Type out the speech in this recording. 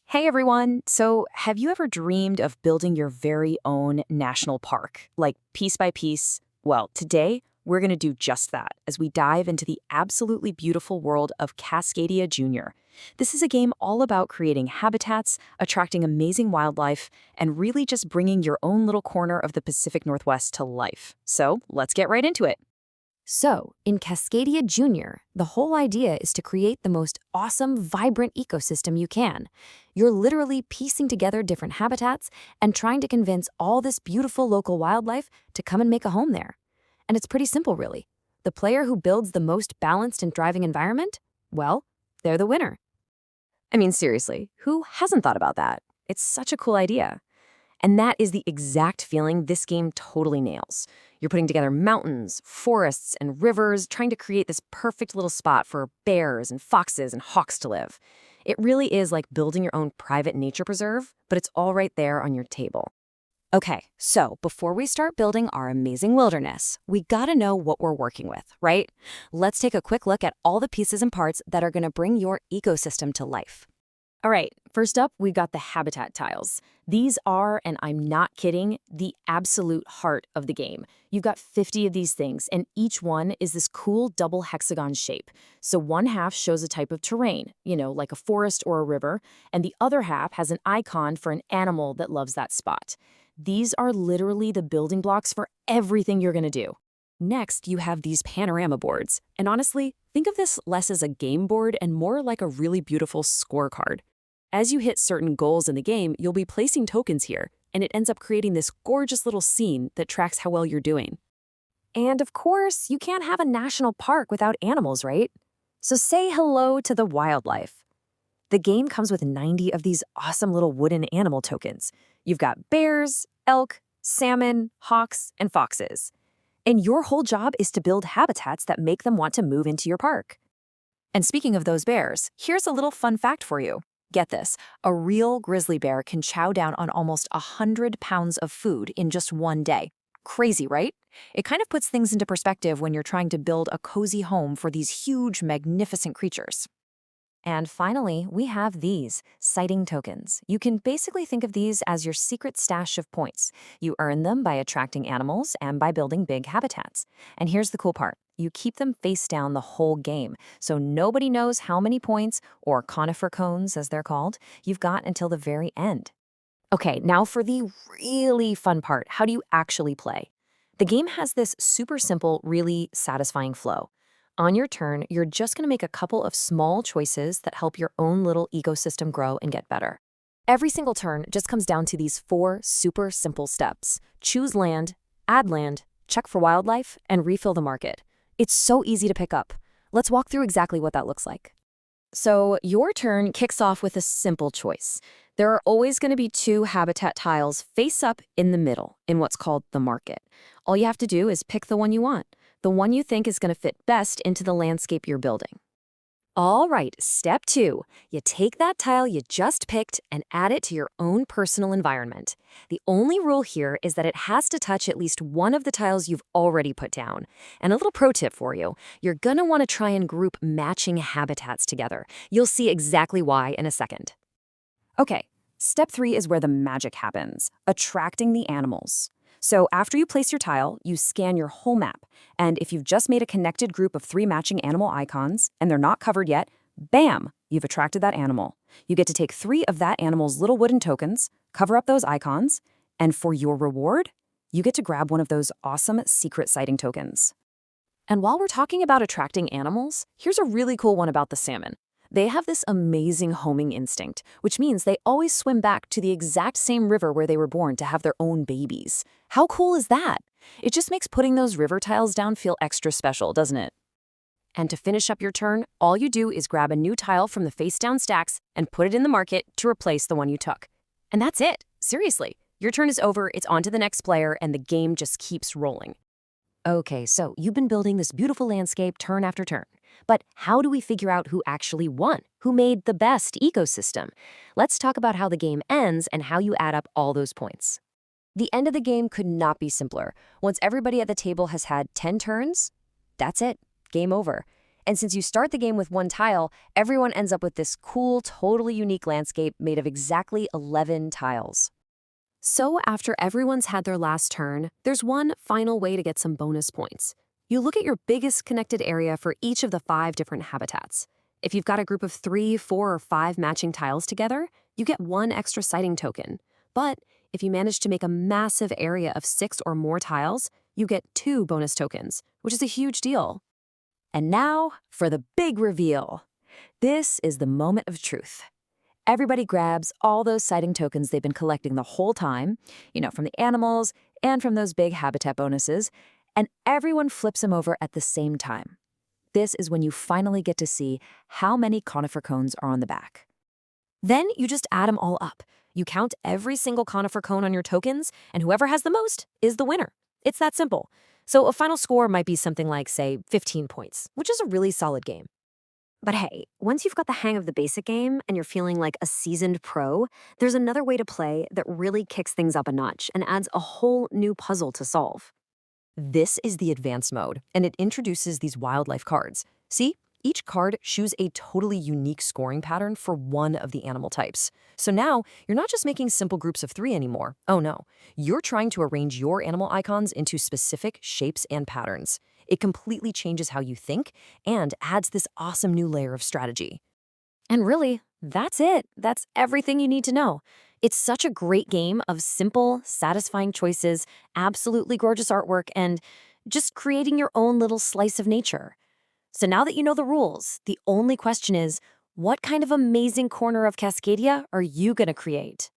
Hey everyone! So, have you ever dreamed of building your very own national park, like piece by piece? Well, today we're going to do just that as we dive into the absolutely beautiful world of Cascadia Junior. This is a game all about creating habitats, attracting amazing wildlife, and really just bringing your own little corner of the Pacific Northwest to life. So, let's get right into it. So, in Cascadia Junior, the whole idea is to create the most awesome, vibrant ecosystem you can. You're literally piecing together different habitats and trying to convince all this beautiful local wildlife to come and make a home there. And it's pretty simple, really. The player who builds the most balanced and thriving environment, well, they're the winner. I mean, seriously, who hasn't thought about that? It's such a cool idea. And that is the exact feeling this game totally nails. You're putting together mountains, forests, and rivers, trying to create this perfect little spot for bears and foxes and hawks to live. It really is like building your own private nature preserve, but it's all right there on your table. Okay, so before we start building our amazing wilderness, we gotta know what we're working with, right? Let's take a quick look at all the pieces and parts that are gonna bring your ecosystem to life. All right, first up, we've got the habitat tiles. These are, and I'm not kidding, the absolute heart of the game. You've got 50 of these things, and each one is this cool double hexagon shape. So one half shows a type of terrain, like a forest or a river, and the other half has an icon for an animal that loves that spot. These are literally the building blocks for everything you're gonna do. Next, you have these panorama boards. And honestly, think of this less as a game board and more like a really beautiful scorecard. As you hit certain goals in the game, you'll be placing tokens here, and it ends up creating this gorgeous little scene that tracks how well you're doing. And of course, you can't have a national park without animals, right? So say hello to the wildlife. The game comes with 90 of these awesome little wooden animal tokens. You've got bears, elk, salmon, hawks, and foxes. And your whole job is to build habitats that make them want to move into your park. And speaking of those bears, here's a little fun fact for you. Get this, a real grizzly bear can chow down on almost 100 pounds of food in just one day. Crazy, right? It kind of puts things into perspective when you're trying to build a cozy home for these huge, magnificent creatures. And finally, we have these, sighting tokens. You can basically think of these as your secret stash of points. You earn them by attracting animals and by building big habitats. And here's the cool part. You keep them face down the whole game, so nobody knows how many points, or conifer cones as they're called, you've got until the very end. Okay, now for the really fun part. How do you actually play? The game has this super simple, really satisfying flow. On your turn, you're just going to make a couple of small choices that help your own little ecosystem grow and get better. Every single turn just comes down to these 4 super simple steps. Choose land, add land, check for wildlife, and refill the market. It's so easy to pick up. Let's walk through exactly what that looks like. So your turn kicks off with a simple choice. There are always going to be 2 habitat tiles face up in the middle in what's called the market. All you have to do is pick the one you want, the one you think is going to fit best into the landscape you're building. All right, step 2. You take that tile you just picked and add it to your own personal environment. The only rule here is that it has to touch at least one of the tiles you've already put down. And a little pro tip for you, you're gonna want to try and group matching habitats together. You'll see exactly why in a second. Okay, step 3 is where the magic happens, attracting the animals. So after you place your tile, you scan your whole map. And if you've just made a connected group of 3 matching animal icons, and they're not covered yet, bam, you've attracted that animal. You get to take 3 of that animal's little wooden tokens, cover up those icons, and for your reward, you get to grab one of those awesome secret sighting tokens. And while we're talking about attracting animals, here's a really cool one about the salmon. They have this amazing homing instinct, which means they always swim back to the exact same river where they were born to have their own babies. How cool is that? It just makes putting those river tiles down feel extra special, doesn't it? And to finish up your turn, all you do is grab a new tile from the face-down stacks and put it in the market to replace the one you took. And that's it. Seriously, your turn is over, it's on to the next player, and the game just keeps rolling. Okay, so you've been building this beautiful landscape turn after turn. But how do we figure out who actually won? Who made the best ecosystem? Let's talk about how the game ends and how you add up all those points. The end of the game could not be simpler. Once everybody at the table has had 10 turns, that's it. Game over. And since you start the game with one tile, everyone ends up with this cool, totally unique landscape made of exactly 11 tiles. So after everyone's had their last turn, there's one final way to get some bonus points. You look at your biggest connected area for each of the 5 different habitats. If you've got a group of 3, 4, or 5 matching tiles together, you get 1 extra sighting token. But if you manage to make a massive area of 6 or more tiles, you get 2 bonus tokens, which is a huge deal. And now for the big reveal. This is the moment of truth. Everybody grabs all those sighting tokens they've been collecting the whole time, from the animals and from those big habitat bonuses, and everyone flips them over at the same time. This is when you finally get to see how many conifer cones are on the back. Then you just add them all up. You count every single conifer cone on your tokens, and whoever has the most is the winner. It's that simple. So a final score might be something like, say, 15 points, which is a really solid game. But hey, once you've got the hang of the basic game and you're feeling like a seasoned pro, there's another way to play that really kicks things up a notch and adds a whole new puzzle to solve. This is the advanced mode, and it introduces these wildlife cards. See? Each card chooses a totally unique scoring pattern for one of the animal types. So now, you're not just making simple groups of 3 anymore. Oh no. You're trying to arrange your animal icons into specific shapes and patterns. It completely changes how you think and adds this awesome new layer of strategy. And really, that's it. That's everything you need to know. It's such a great game of simple, satisfying choices, absolutely gorgeous artwork, and just creating your own little slice of nature. So now that you know the rules, the only question is, what kind of amazing corner of Cascadia are you going to create?